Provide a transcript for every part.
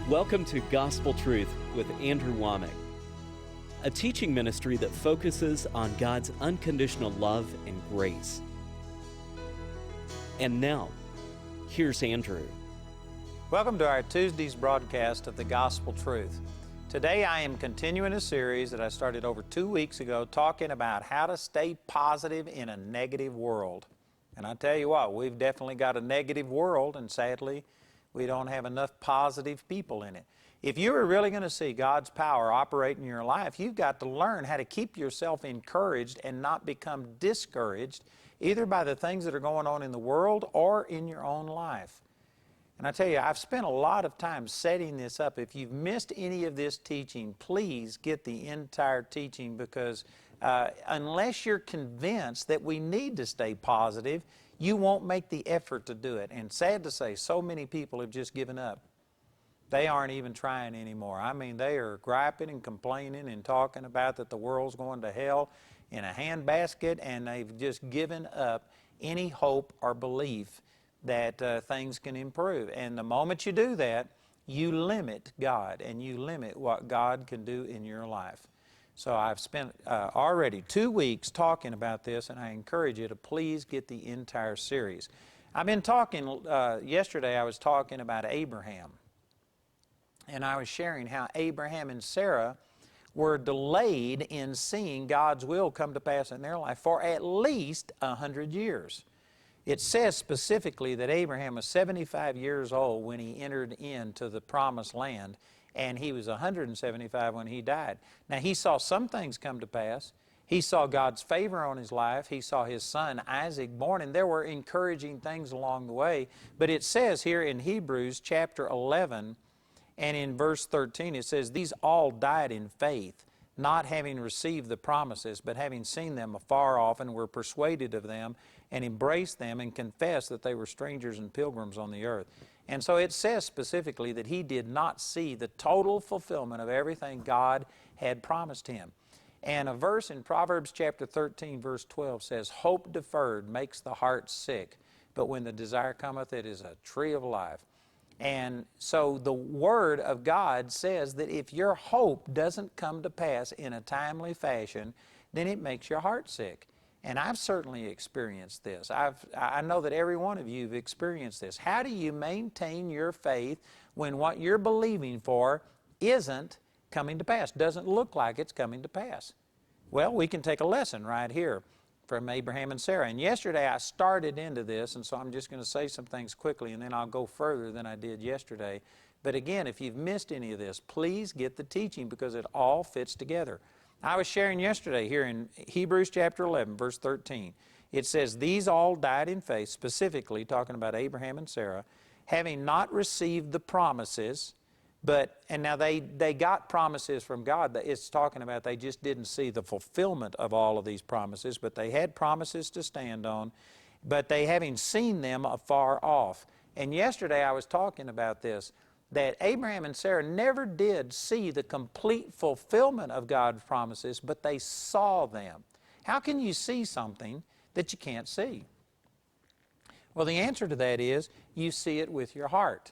Welcome to Gospel Truth with Andrew Wommack, a teaching ministry that focuses on God's unconditional love and grace. And now, here's Andrew. Welcome to our Tuesday's broadcast of the Gospel Truth. Today I am continuing a series that I started over 2 weeks ago talking about how to stay positive in a negative world. And I tell you what, we've definitely got a negative world, and sadly, we don't have enough positive people in it. If you are really going to see God's power operate in your life, you've got to learn how to keep yourself encouraged and not become discouraged, either by the things that are going on in the world or in your own life. And I tell you, I've spent a lot of time setting this up. If you've missed any of this teaching, please get the entire teaching, because unless you're convinced that we need to stay positive, you won't make the effort to do it. And sad to say, so many people have just given up. They aren't even trying anymore. I mean, they are griping and complaining and talking about that the world's going to hell in a handbasket, and they've just given up any hope or belief that things can improve. And the moment you do that, you limit God, and you limit what God can do in your life. So I've spent already 2 weeks talking about this, and I encourage you to please get the entire series. I've been talking, yesterday I was talking about Abraham. And I was sharing how Abraham and Sarah were delayed in seeing God's will come to pass in their life for at least 100 years. It says specifically that Abraham was 75 years old when he entered into the promised land, and he was 175 when he died. Now, he saw some things come to pass. He saw God's favor on his life. He saw his son Isaac born, and there were encouraging things along the way. But it says here in Hebrews chapter 11 and in verse 13, it says, "These all died in faith, not having received the promises, but having seen them afar off, and were persuaded of them, and embraced them, and confessed that they were strangers and pilgrims on the earth." And so it says specifically that he did not see the total fulfillment of everything God had promised him. And a verse in Proverbs chapter 13, verse 12 says, "Hope deferred makes the heart sick, but when the desire cometh, it is a tree of life." And so the Word of God says that if your hope doesn't come to pass in a timely fashion, then it makes your heart sick. And I've certainly experienced this. I know that every one of you have experienced this. How do you maintain your faith when what you're believing for isn't coming to pass, doesn't look like it's coming to pass? Well, we can take a lesson right here from Abraham and Sarah. And yesterday I started into this, and so I'm just going to say some things quickly, and then I'll go further than I did yesterday. But again, if you've missed any of this, please get the teaching, because it all fits together. I was sharing yesterday here in Hebrews chapter 11, verse 13. It says, "These all died in faith," specifically talking about Abraham and Sarah, "having not received the promises," and now they got promises from God. It's talking about they just didn't see the fulfillment of all of these promises, but they had promises to stand on, "but they having seen them afar off." And yesterday I was talking about this, that Abraham and Sarah never did see the complete fulfillment of God's promises, but they saw them. How can you see something that you can't see? Well, the answer to that is you see it with your heart.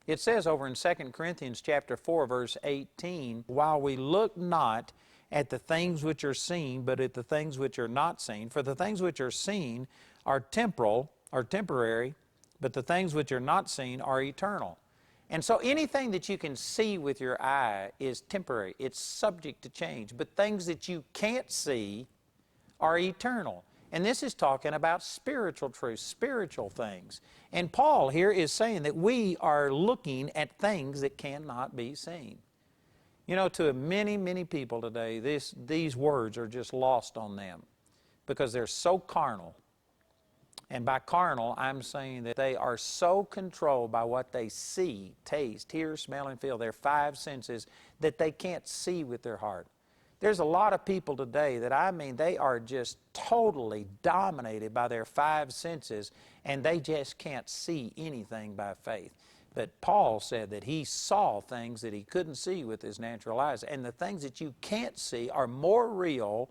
It says over in 2 Corinthians chapter 4, verse 18, "While we look not at the things which are seen, but at the things which are not seen. For the things which are seen are temporary, but the things which are not seen are eternal." And so anything that you can see with your eye is temporary. It's subject to change. But things that you can't see are eternal. And this is talking about spiritual truths, spiritual things. And Paul here is saying that we are looking at things that cannot be seen. You know, to many, many people today, these words are just lost on them because they're so carnal. And by carnal, I'm saying that they are so controlled by what they see, taste, hear, smell, and feel, their five senses, that they can't see with their heart. There's a lot of people today that they are just totally dominated by their five senses, and they just can't see anything by faith. But Paul said that he saw things that he couldn't see with his natural eyes. And the things that you can't see are more real,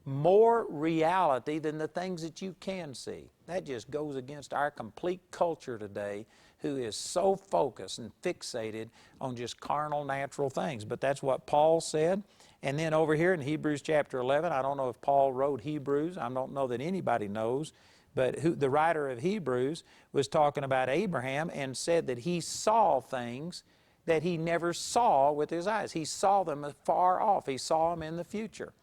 more reality than the things that you can see. That just goes against our complete culture today, who is so focused and fixated on just carnal, natural things. But that's what Paul said. And then over here in Hebrews chapter 11, I don't know if Paul wrote Hebrews. I don't know that anybody knows. But the writer of Hebrews was talking about Abraham and said that he saw things that he never saw with his eyes. He saw them far off. He saw them in the future.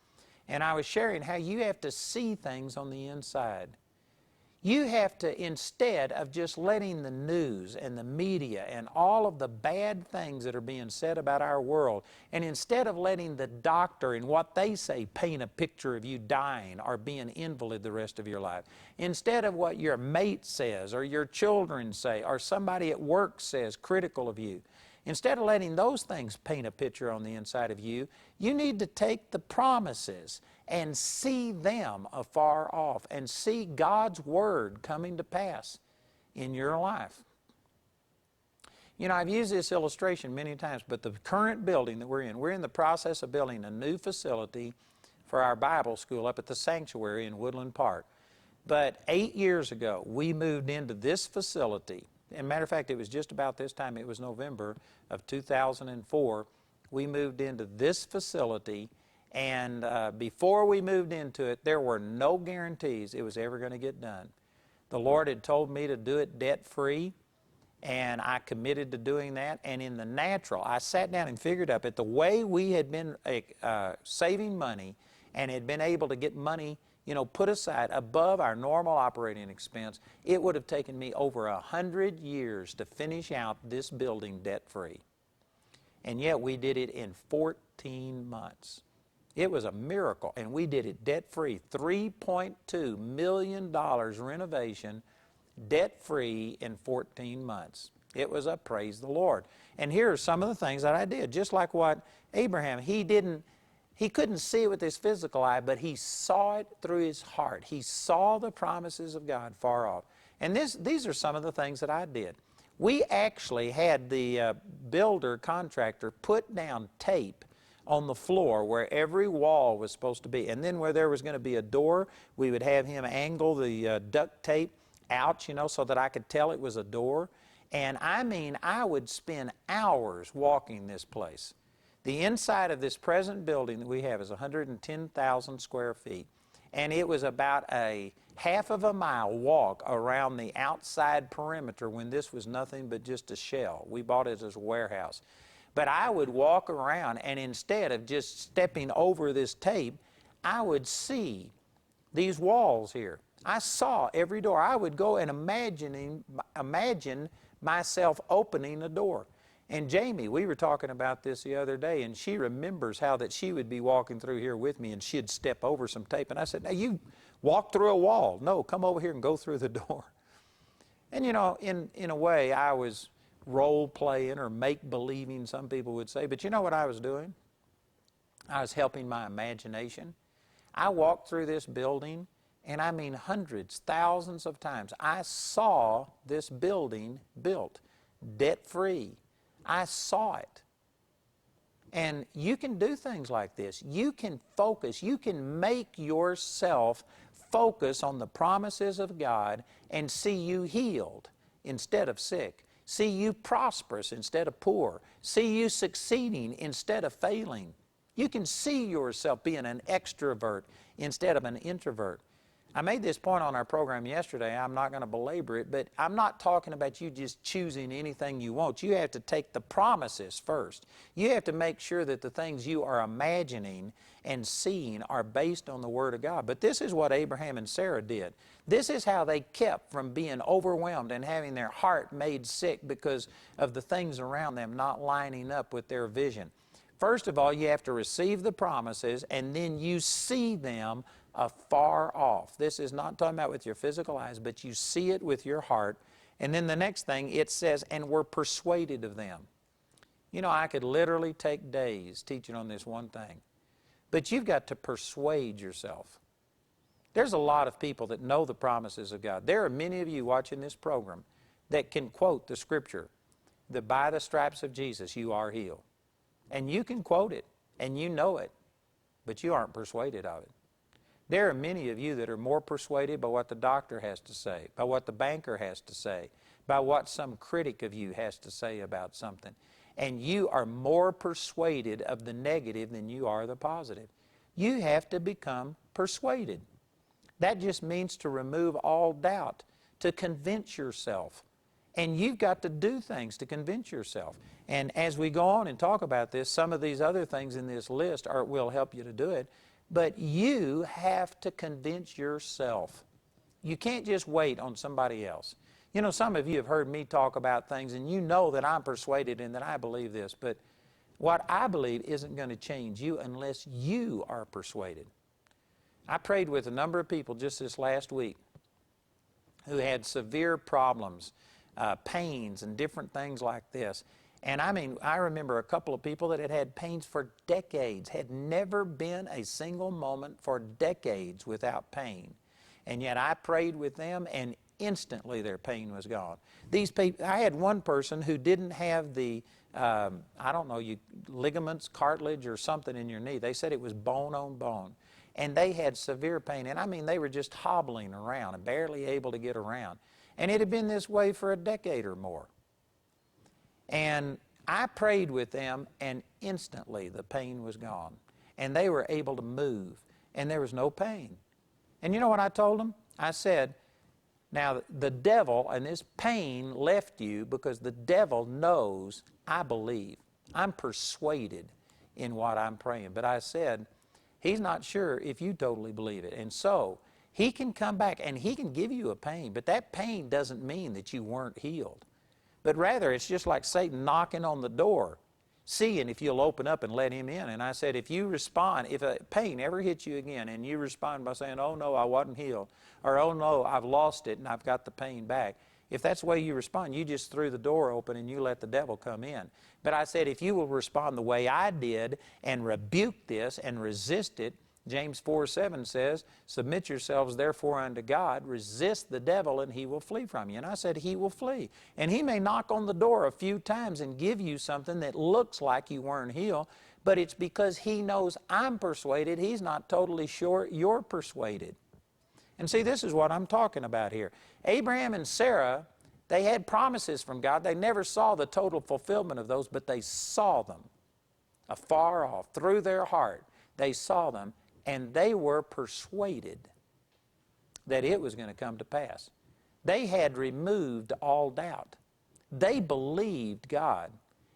And I was sharing how you have to see things on the inside. You have to, instead of just letting the news and the media and all of the bad things that are being said about our world, and instead of letting the doctor and what they say paint a picture of you dying or being invalid the rest of your life, instead of what your mate says or your children say or somebody at work says critical of you, instead of letting those things paint a picture on the inside of you, you need to take the promises and see them afar off and see God's Word coming to pass in your life. You know, I've used this illustration many times, but the current building that we're in the process of building a new facility for our Bible school up at the sanctuary in Woodland Park. But 8 years ago, we moved into this facility. As a matter of fact, it was just about this time, it was November of 2004, we moved into this facility, and before we moved into it, there were no guarantees it was ever going to get done. The Lord had told me to do it debt-free, and I committed to doing that, and in the natural, I sat down and figured up at the way we had been saving money and had been able to get money put aside above our normal operating expense, it would have taken me over 100 years to finish out this building debt-free. And yet we did it in 14 months. It was a miracle, and we did it debt-free. $3.2 million renovation, debt-free in 14 months. It was a praise the Lord. And here are some of the things that I did. Just like what Abraham, he couldn't see it with his physical eye, but he saw it through his heart. He saw the promises of God far off. And these are some of the things that I did. We actually had the builder contractor put down tape on the floor where every wall was supposed to be. And then where there was going to be a door, we would have him angle the duct tape out, so that I could tell it was a door. And I would spend hours walking this place. The inside of this present building that we have is 110,000 square feet. And it was about a half of a mile walk around the outside perimeter when this was nothing but just a shell. We bought it as a warehouse. But I would walk around, and instead of just stepping over this tape, I would see these walls here. I saw every door. I would go and imagine myself opening a door. And Jamie, we were talking about this the other day, and she remembers how that she would be walking through here with me, and she'd step over some tape. And I said, "Now you walk through a wall. No, come over here and go through the door." And in a way, I was role-playing or make-believing, some people would say. But you know what I was doing? I was helping my imagination. I walked through this building, and hundreds, thousands of times. I saw this building built, debt-free. I saw it. And you can do things like this. You can focus. You can make yourself focus on the promises of God and see you healed instead of sick. See you prosperous instead of poor. See you succeeding instead of failing. You can see yourself being an extrovert instead of an introvert. I made this point on our program yesterday. I'm not going to belabor it, but I'm not talking about you just choosing anything you want. You have to take the promises first. You have to make sure that the things you are imagining and seeing are based on the Word of God. But this is what Abraham and Sarah did. This is how they kept from being overwhelmed and having their heart made sick because of the things around them not lining up with their vision. First of all, you have to receive the promises, and then you see them afar off. This is not talking about with your physical eyes, but you see it with your heart. And then the next thing, it says, and were persuaded of them. I could literally take days teaching on this one thing. But you've got to persuade yourself. There's a lot of people that know the promises of God. There are many of you watching this program that can quote the scripture that by the stripes of Jesus you are healed. And you can quote it, and you know it, but you aren't persuaded of it. There are many of you that are more persuaded by what the doctor has to say, by what the banker has to say, by what some critic of you has to say about something. And you are more persuaded of the negative than you are the positive. You have to become persuaded. That just means to remove all doubt, to convince yourself. And you've got to do things to convince yourself. And as we go on and talk about this, some of these other things in this list will help you to do it. But you have to convince yourself. You can't just wait on somebody else. You know, some of you have heard me talk about things, and you know that I'm persuaded and that I believe this. But what I believe isn't going to change you unless you are persuaded. I prayed with a number of people just this last week who had severe problems, pains and different things like this. And I mean, I remember a couple of people that had had pains for decades, had never been a single moment for decades without pain. And yet I prayed with them, and instantly their pain was gone. These people, I had one person who didn't have the, ligaments, cartilage or something in your knee. They said it was bone on bone. And they had severe pain. And I mean, they were just hobbling around and barely able to get around. And it had been this way for a decade or more. And I prayed with them, and instantly the pain was gone. And they were able to move, and there was no pain. And you know what I told them? I said, now the devil and this pain left you because the devil knows I believe. I'm persuaded in what I'm praying. But I said, he's not sure if you totally believe it. And so he can come back and he can give you a pain, but that pain doesn't mean that you weren't healed. But rather, it's just like Satan knocking on the door, seeing if you'll open up and let him in. And I said, if you respond, if a pain ever hits you again and you respond by saying, oh no, I wasn't healed, or oh no, I've lost it and I've got the pain back, if that's the way you respond, you just threw the door open and you let the devil come in. But I said, if you will respond the way I did and rebuke this and resist it, James 4:7 says, submit yourselves therefore unto God, resist the devil, and he will flee from you. And I said, he will flee. And he may knock on the door a few times and give you something that looks like you weren't healed, but it's because he knows I'm persuaded. He's not totally sure you're persuaded. And see, this is what I'm talking about here. Abraham and Sarah, they had promises from God. They never saw the total fulfillment of those, but they saw them afar off, through their heart. They saw them. And they were persuaded that it was going to come to pass. They had removed all doubt. They believed God.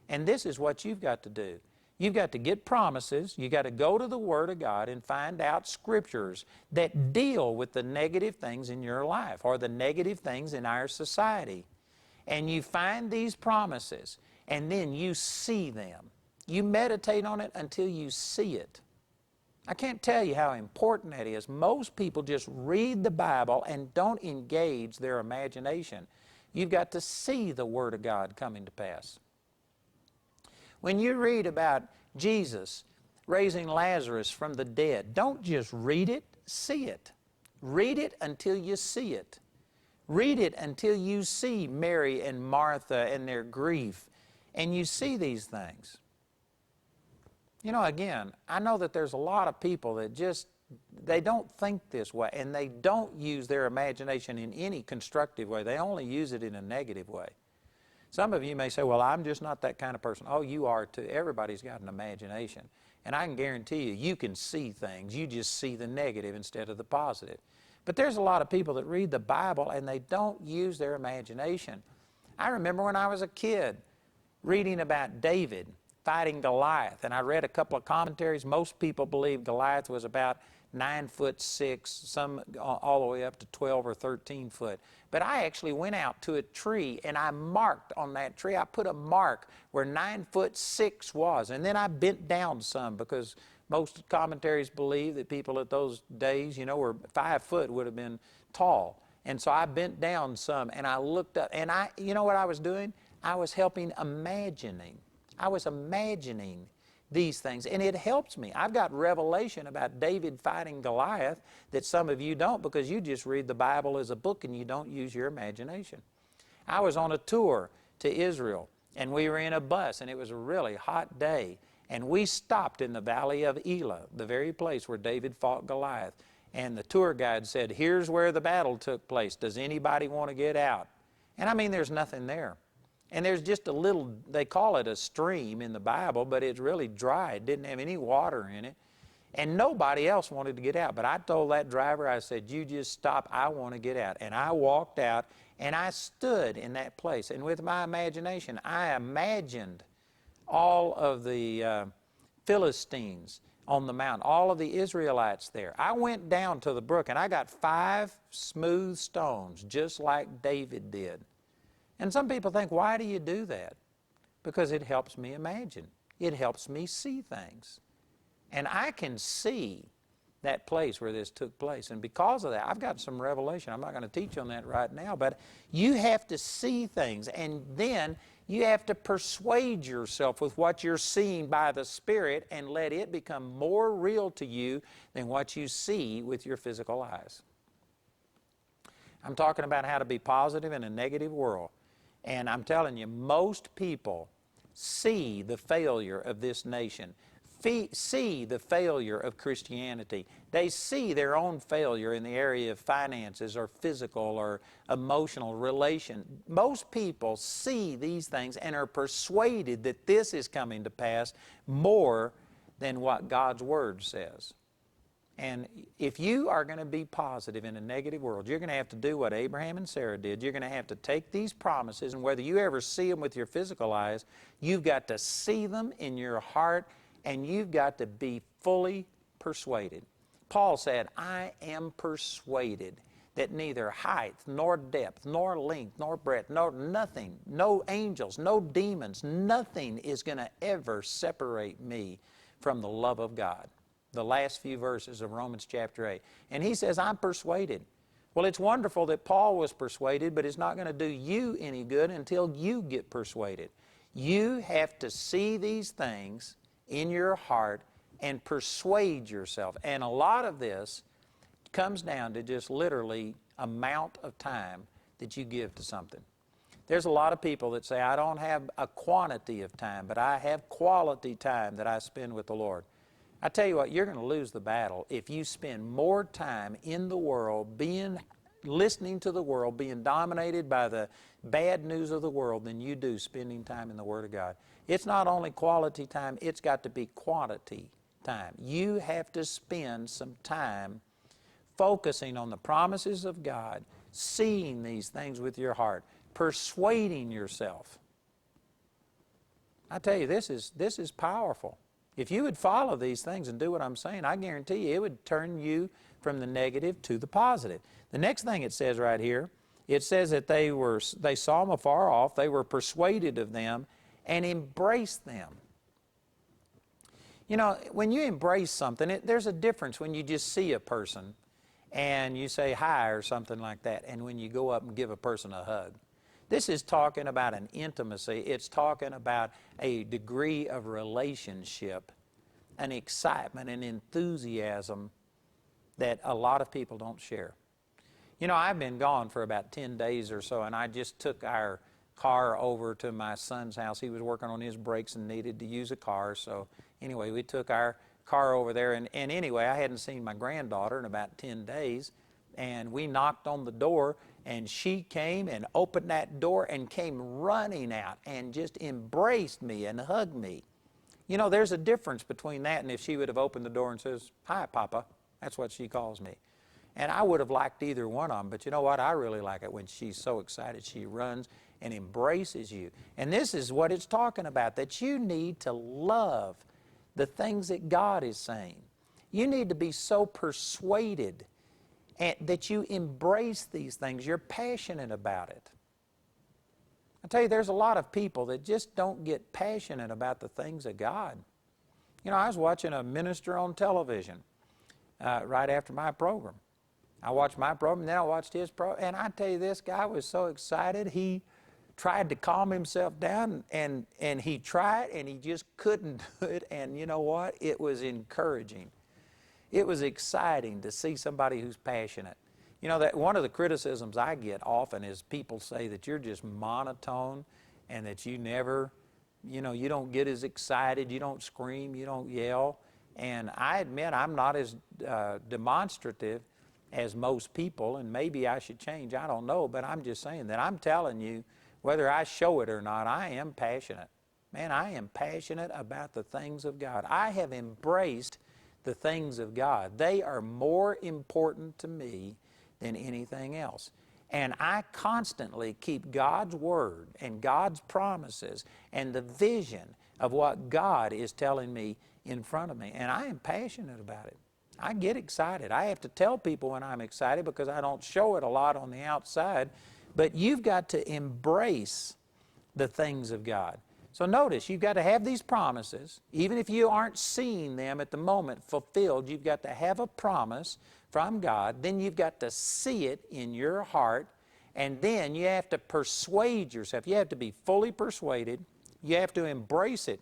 And this is what you've got to do. You've got to get promises. You've got to go to the Word of God and find out scriptures that deal with the negative things in your life or the negative things in our society. And you find these promises, and then you see them. You meditate on it until you see it. I can't tell you how important that is. Most people just read the Bible and don't engage their imagination. You've got to see the Word of God coming to pass. When you read about Jesus raising Lazarus from the dead, don't just read it, see it. Read it until you see it. Read it until you see Mary and Martha and their grief, and you see these things. You know, again, I know that there's a lot of people that they don't think this way, and they don't use their imagination in any constructive way. They only use it in a negative way. Some of you may say, well, I'm just not that kind of person. Oh, you are too. Everybody's got an imagination. And I can guarantee you, you can see things. You just see the negative instead of the positive. But there's a lot of people that read the Bible and they don't use their imagination. I remember when I was a kid reading about David fighting Goliath, and I read a couple of commentaries. Most people believe Goliath was about 9'6", some all the way up to 12 or 13 foot. But I actually went out to a tree and I marked on that tree. I put a mark where 9'6" was, and then I bent down some because most commentaries believe that people at those days, were 5 foot would have been tall. And so I bent down some and I looked up, and you know what I was doing? I was imagining these things, and it helps me. I've got revelation about David fighting Goliath that some of you don't, because you just read the Bible as a book and you don't use your imagination. I was on a tour to Israel, and we were in a bus, and it was a really hot day, and we stopped in the valley of Elah, the very place where David fought Goliath. And the tour guide said, here's where the battle took place. Does anybody want to get out? And I mean, there's nothing there. And there's just a little, they call it a stream in the Bible, but it's really dry. It didn't have any water in it. And nobody else wanted to get out. But I told that driver, I said, you just stop, I want to get out. And I walked out, and I stood in that place. And with my imagination, I imagined all of the Philistines on the mountain, all of the Israelites there. I went down to the brook, and I got 5 smooth stones, just like David did. And some people think, why do you do that? Because it helps me imagine. It helps me see things. And I can see that place where this took place. And because of that, I've got some revelation. I'm not going to teach on that right now, but you have to see things, and then you have to persuade yourself with what you're seeing by the Spirit and let it become more real to you than what you see with your physical eyes. I'm talking about how to be positive in a negative world. And I'm telling you, most people see the failure of this nation, see the failure of Christianity. They see their own failure in the area of finances or physical or emotional relation. Most people see these things and are persuaded that this is coming to pass more than what God's Word says. And if you are going to be positive in a negative world, you're going to have to do what Abraham and Sarah did. You're going to have to take these promises, and whether you ever see them with your physical eyes, you've got to see them in your heart, and you've got to be fully persuaded. Paul said, I am persuaded that neither height, nor depth, nor length, nor breadth, nothing, no angels, no demons, nothing is going to ever separate me from the love of God. The last few verses of Romans chapter 8. And he says, I'm persuaded. Well, it's wonderful that Paul was persuaded, but it's not going to do you any good until you get persuaded. You have to see these things in your heart and persuade yourself. And a lot of this comes down to just literally amount of time that you give to something. There's a lot of people that say, I don't have a quantity of time, but I have quality time that I spend with the Lord. I tell you what, you're going to lose the battle if you spend more time in the world, listening to the world, being dominated by the bad news of the world than you do spending time in the Word of God. It's not only quality time, it's got to be quantity time. You have to spend some time focusing on the promises of God, seeing these things with your heart, persuading yourself. I tell you, this is powerful. If you would follow these things and do what I'm saying, I guarantee you it would turn you from the negative to the positive. The next thing it says right here, it says that they saw them afar off, they were persuaded of them, and embraced them. You know, when you embrace something, there's a difference when you just see a person and you say hi or something like that, and when you go up and give a person a hug. This is talking about an intimacy. It's talking about a degree of relationship, an excitement, an enthusiasm that a lot of people don't share. You know, I've been gone for about 10 days or so, and I just took our car over to my son's house. He was working on his brakes and needed to use a car, so anyway, we took our car over there, and anyway, I hadn't seen my granddaughter in about 10 days, and we knocked on the door, and she came and opened that door and came running out and just embraced me and hugged me. You know, there's a difference between that and if she would have opened the door and says, hi, Papa. That's what she calls me. And I would have liked either one of them, but you know what? I really like it when she's so excited she runs and embraces you. And this is what it's talking about, that you need to love the things that God is saying. You need to be so persuaded and that you embrace these things. You're passionate about it. I tell you, there's a lot of people that just don't get passionate about the things of God. You know, I was watching a minister on television right after my program. I watched my program, and then I watched his program, and I tell you, this guy was so excited. He tried to calm himself down, and he tried, and he just couldn't do it, and you know what? It was encouraging. It was exciting to see somebody who's passionate. You know, that one of the criticisms I get often is people say that you're just monotone and that you never, you know, you don't get as excited, you don't scream, you don't yell. And I admit I'm not as demonstrative, as most people, and maybe I should change, I don't know, but I'm just saying that I'm telling you, whether I show it or not, I am passionate. Man, I am passionate about the things of God. I have embraced the things of God. They are more important to me than anything else. And I constantly keep God's Word and God's promises and the vision of what God is telling me in front of me. And I am passionate about it. I get excited. I have to tell people when I'm excited because I don't show it a lot on the outside. But you've got to embrace the things of God. So notice, you've got to have these promises. Even if you aren't seeing them at the moment fulfilled, you've got to have a promise from God. Then you've got to see it in your heart. And then you have to persuade yourself. You have to be fully persuaded. You have to embrace it.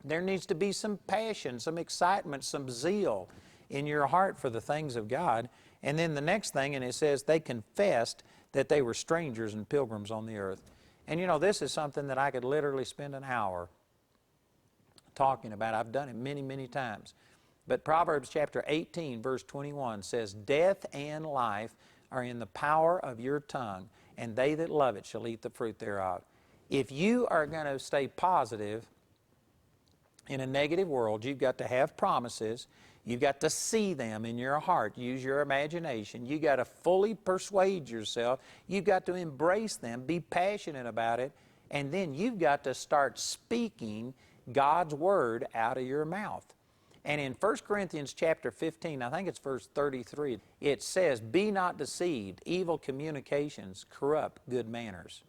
There needs to be some passion, some excitement, some zeal in your heart for the things of God. And then the next thing, and it says, they confessed that they were strangers and pilgrims on the earth. And you know, this is something that I could literally spend an hour talking about. I've done it many, many times. But Proverbs chapter 18, verse 21 says, death and life are in the power of your tongue, and they that love it shall eat the fruit thereof. If you are going to stay positive in a negative world, you've got to have promises. You've got to see them in your heart. Use your imagination. You've got to fully persuade yourself. You've got to embrace them, be passionate about it, and then you've got to start speaking God's Word out of your mouth. And in 1 Corinthians chapter 15, I think it's verse 33, it says, be not deceived, evil communications corrupt good manners.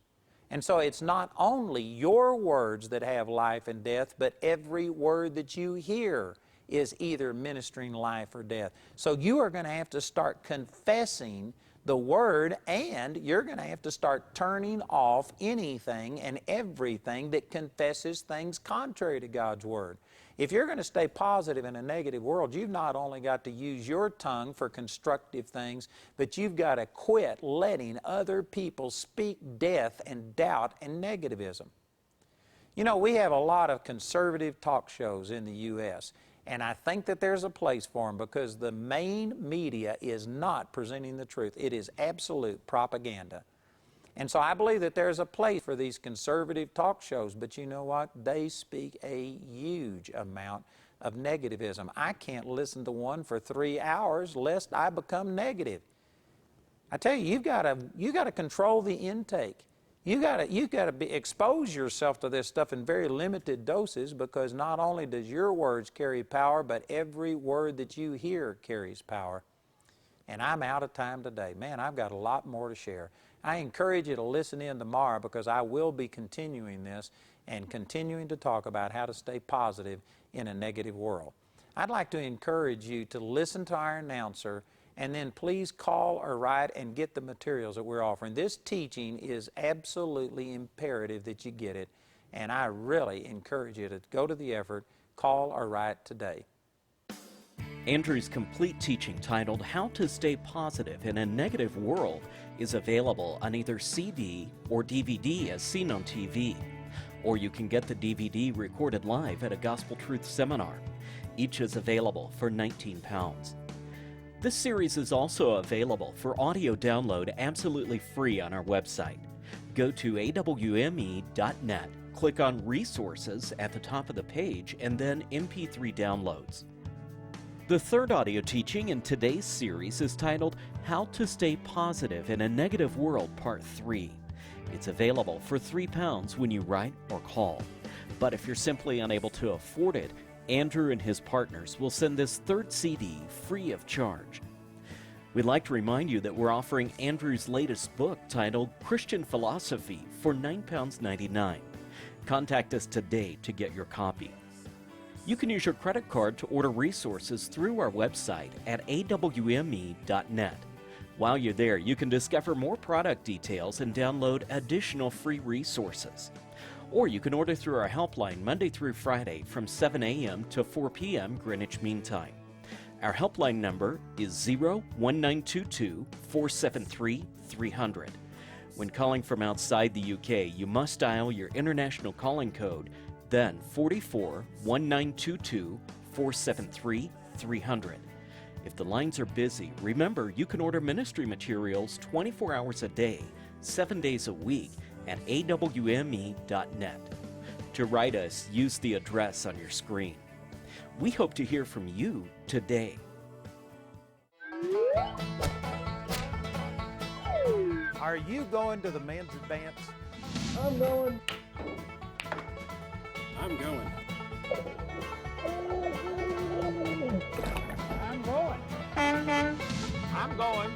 And so it's not only your words that have life and death, but every word that you hear is either ministering life or death. So you are going to have to start confessing the Word, and you're going to have to start turning off anything and everything that confesses things contrary to God's Word. If you're going to stay positive in a negative world, you've not only got to use your tongue for constructive things, but you've got to quit letting other people speak death and doubt and negativism. You know, we have a lot of conservative talk shows in the U.S., and I think that there's a place for them because the main media is not presenting the truth. It is absolute propaganda. And so I believe that there's a place for these conservative talk shows, but you know what? They speak a huge amount of negativism. I can't listen to one for 3 hours lest I become negative. I tell you, you've got to control the intake. You've got to expose yourself to this stuff in very limited doses, because not only does your words carry power, but every word that you hear carries power. And I'm out of time today. Man, I've got a lot more to share. I encourage you to listen in tomorrow, because I will be continuing this and continuing to talk about how to stay positive in a negative world. I'd like to encourage you to listen to our announcer, and then please call or write and get the materials that we're offering. This teaching is absolutely imperative that you get it, and I really encourage you to go to the effort, call or write today. Andrew's complete teaching titled How to Stay Positive in a Negative World is available on either CD or DVD as seen on TV. Or you can get the DVD recorded live at a Gospel Truth seminar. Each is available for £19. This series is also available for audio download absolutely free on our website. Go to awme.net, click on Resources at the top of the page, and then MP3 downloads. The third audio teaching in today's series is titled How to Stay Positive in a Negative World, Part 3. It's available for £3 when you write or call. But if you're simply unable to afford it, Andrew and his partners will send this third CD free of charge. We'd like to remind you that we're offering Andrew's latest book titled Christian Philosophy for £9.99. Contact us today to get your copy. You can use your credit card to order resources through our website at awme.net. While you're there, you can discover more product details and download additional free resources. Or you can order through our helpline Monday through Friday from 7 a.m. to 4 p.m. Greenwich Mean Time. Our helpline number is 01922-473-300. When calling from outside the UK, you must dial your international calling code, then 44 1922 473 300. If the lines are busy, remember you can order ministry materials 24 hours a day, 7 days a week at awme.net. To write us, use the address on your screen. We hope to hear from you today. Are you going to the men's advance? I'm going. I'm going. I'm going. I'm going.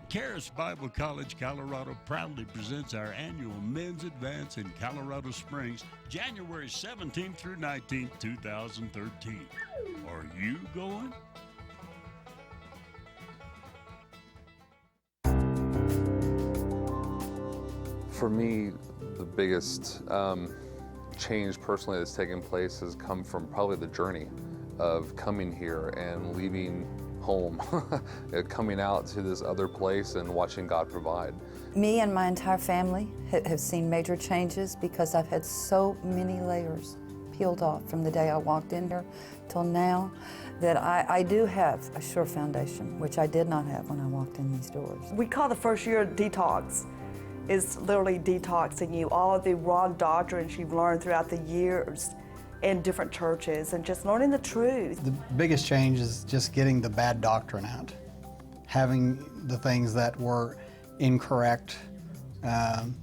Charis Bible College, Colorado proudly presents our annual Men's Advance in Colorado Springs, January 17th through 19th, 2013. Are you going? For me, the biggest change personally that's taken place has come from probably the journey of coming here and leaving home, coming out to this other place and watching God provide. Me and my entire family have seen major changes because I've had so many layers peeled off from the day I walked in here till now that I do have a sure foundation, which I did not have when I walked in these doors. We call the first year detox. It's literally detoxing you. All of the wrong doctrines you've learned throughout the years in different churches and just learning the truth. The biggest change is just getting the bad doctrine out, having the things that were incorrect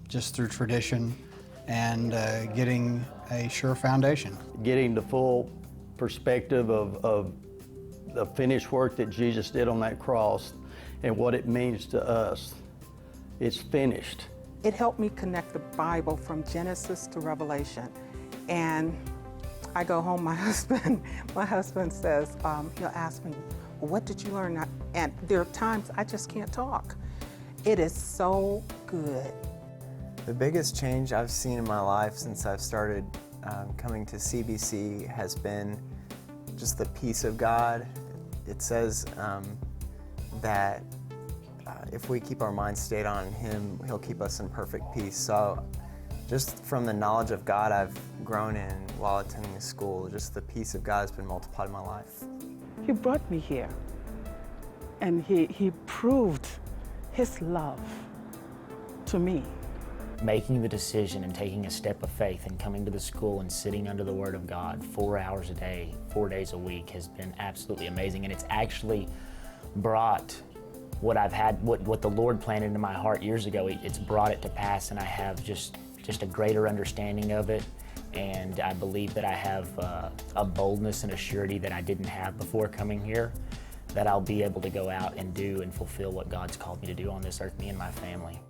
just through tradition, and getting a sure foundation. Getting the full perspective of the finished work that Jesus did on that cross and what it means to us. It's finished. It helped me connect the Bible from Genesis to Revelation. And I go home, my husband says, he'll ask me, well, what did you learn? And there are times I just can't talk. It is so good. The biggest change I've seen in my life since I've started coming to CBC has been just the peace of God. It says that if we keep our minds stayed on Him, He'll keep us in perfect peace. So just from the knowledge of God I've grown in while attending the school, just the peace of God has been multiplied in my life. He brought me here, and he proved His love to me. Making the decision and taking a step of faith and coming to the school and sitting under the Word of God 4 hours a day, 4 days a week has been absolutely amazing. And it's actually brought what I've had, what the Lord planted in my heart years ago, it's brought it to pass, and I have just a greater understanding of it. And I believe that I have a boldness and a surety that I didn't have before coming here, that I'll be able to go out and do and fulfill what God's called me to do on this earth, me and my family.